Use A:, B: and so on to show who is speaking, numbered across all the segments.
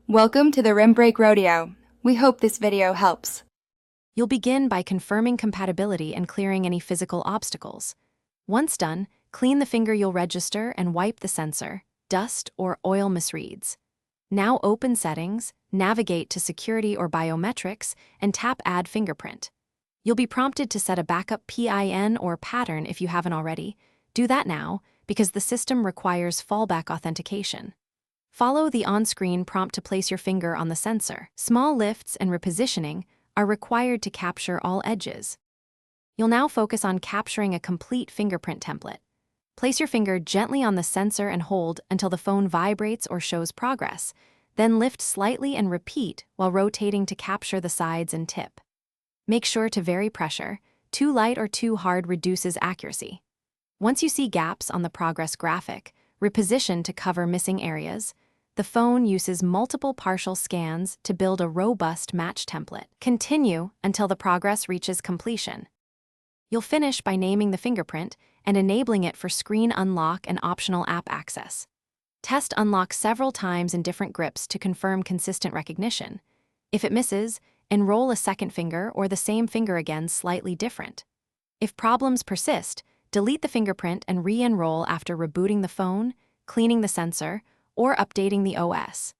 A: Welcome to the Rim Break Rodeo. We hope this video helps.
B: You'll begin by confirming compatibility and clearing any physical obstacles. Once done, clean the finger you'll register and wipe the sensor, dust, or oil misreads. Now open Settings, navigate to Security or Biometrics, and tap Add Fingerprint. You'll be prompted to set a backup PIN or pattern if you haven't already. Do that now, because the system requires fallback authentication. Follow the on-screen prompt to place your finger on the sensor. Small lifts and repositioning are required to capture all edges. You'll now focus on capturing a complete fingerprint template. Place your finger gently on the sensor and hold until the phone vibrates or shows progress. Then lift slightly and repeat while rotating to capture the sides and tip. Make sure to vary pressure. Too light or too hard reduces accuracy. Once you see gaps on the progress graphic, reposition to cover missing areas. The phone uses multiple partial scans to build a robust match template. Continue until the progress reaches completion. You'll finish by naming the fingerprint and enabling it for screen unlock and optional app access. Test unlock several times in different grips to confirm consistent recognition. If it misses, enroll a second finger or the same finger again slightly different. If problems persist, delete the fingerprint and re-enroll after rebooting the phone, cleaning the sensor, or updating the OS.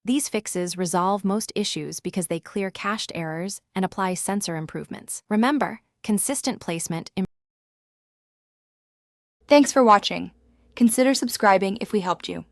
B: These fixes resolve most issues because they clear cached errors and apply sensor improvements. Remember, consistent placement.
A: Thanks for watching. Consider subscribing if we helped you.